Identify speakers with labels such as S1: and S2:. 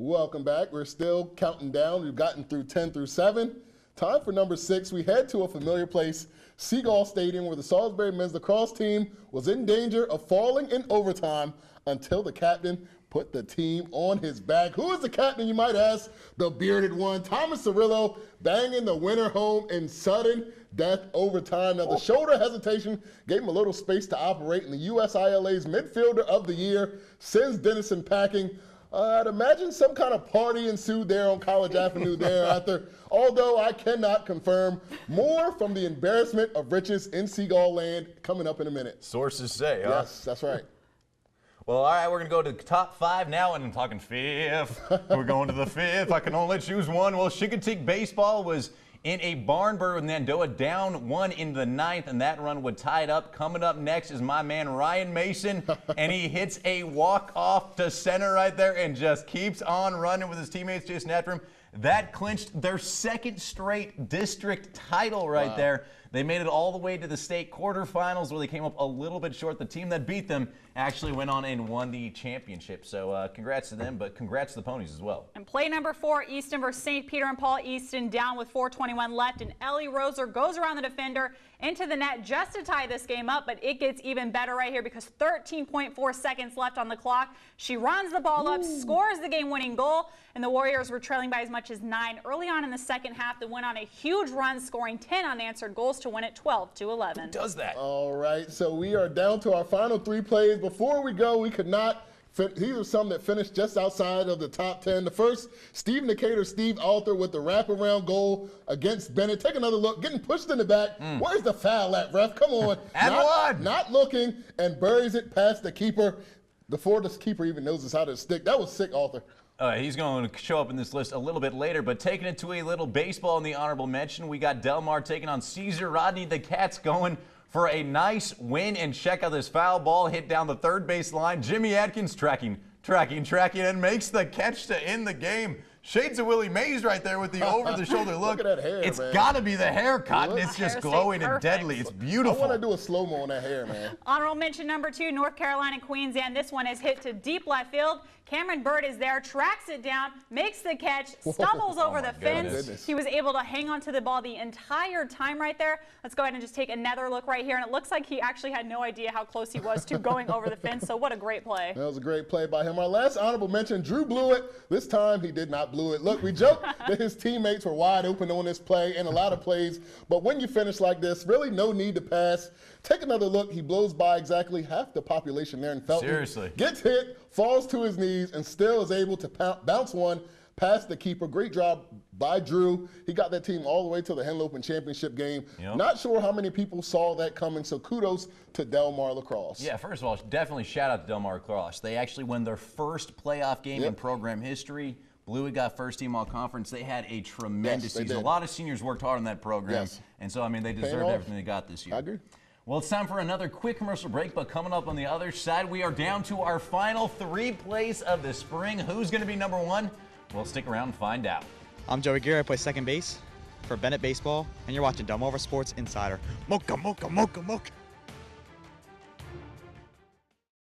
S1: Welcome back. We're still counting down. We've gotten through 10 through 7. Time for number 6. We head to a familiar place, Seagull Stadium, where the Salisbury men's lacrosse team was in danger of falling in overtime until the captain put the team on his back. Who is the captain, you might ask? The bearded one, Thomas Cirillo, banging the winner home in sudden death overtime. Now, the shoulder hesitation gave him a little space to operate, and the USILA's midfielder of the year sends Dennison packing. I'd imagine some kind of party ensued there on College Avenue thereafter, although I cannot confirm. More from the embarrassment of riches in Seagull land coming up in a minute.
S2: Sources say, huh?
S1: Yes, that's right.
S2: Well, all right, we're going to go to the top 5 now, and I'm talking 5th. We're going to the 5th. I can only choose one. Well, Chincoteague baseball was in a barn burner with Nandoa down 1 in the 9th, and that run would tie it up. Coming up next is my man Ryan Mason, and he hits a walk-off to center right there and just keeps on running with his teammates chasing after him. That clinched their 2nd straight district title right there. They made it all the way to the state quarterfinals where they came up a little bit short. The team that beat them actually went on and won the championship. So congrats to them, but congrats to the Ponies as well.
S3: And play number 4, Easton versus St. Peter and Paul. Easton down with 4:21 left, and Ellie Roser goes around the defender into the net just to tie this game up, but it gets even better right here because 13.4 seconds left on the clock. She runs the ball up, scores the game-winning goal, and the Warriors were trailing by as much as 9 early on in the second half. They went on a huge run, scoring 10 unanswered goals to win it 12-11.
S2: Who does that?
S1: All right, so we are down to our final 3 plays. Before we go, we could not. These are some that finished just outside of the top 10. The first, Steve Decatur, Steve Alter with the wraparound goal against Bennett. Take another look, getting pushed in the back. Where's the foul at, ref? Come on. Not looking, and buries it past the keeper before the keeper even knows it's how to stick. That was sick, Alter.
S2: He's going to show up in this list a little bit later, but taking it to a little baseball in the honorable mention, we got Del Mar taking on Caesar Rodney. The Cats going for a nice win, and check out this foul ball hit down the third base line. Jimmy Atkins tracking, and makes the catch to end the game. Shades of Willie Mays right there with the over-the-shoulder look.
S1: Look at that hair,
S2: It's
S1: man.
S2: got to be the hair, Cotton. It's just glowing and deadly. It's beautiful.
S1: I want to do a slow-mo on that hair, man.
S3: Honorable mention number 2, North Carolina Queens, and this one is hit to deep left field. Cameron Bird is there, tracks it down, makes the catch, stumbles over the fence. He was able to hang on to the ball the entire time right there. Let's go ahead and just take another look right here, and it looks like he actually had no idea how close he was to going over the fence, so what a great play.
S1: That was a great play by him. Our last honorable mention, Drew blew it. This time he did not blew it. Look, we joked that his teammates were wide open on this play and a lot of plays, but when you finish like this, really no need to pass. Take another look. He blows by exactly half the population there in Felton.
S2: Seriously.
S1: Gets hit, falls to his knees, and still is able to bounce one past the keeper. Great job by Drew. He got that team all the way to the Henlopen Championship game. Not sure how many people saw that coming, so kudos to Del Mar Lacrosse.
S2: Yeah, first of all, definitely shout out to Del Mar Lacrosse. They actually won their first playoff game in program history. Blue had got first team all conference. They had a tremendous season. A lot of seniors worked hard on that program. And so, I mean, they deserved everything they got this year.
S1: I agree.
S2: Well, it's time for another quick commercial break, but coming up on the other side, we are down to our final 3 plays of the spring. Who's going to be number 1? Well, stick around and find out.
S4: I'm Joey Gear. I play second base for Bennett Baseball, and you're watching Del Mar Sports Insider. Mocha, mocha, mocha, mocha.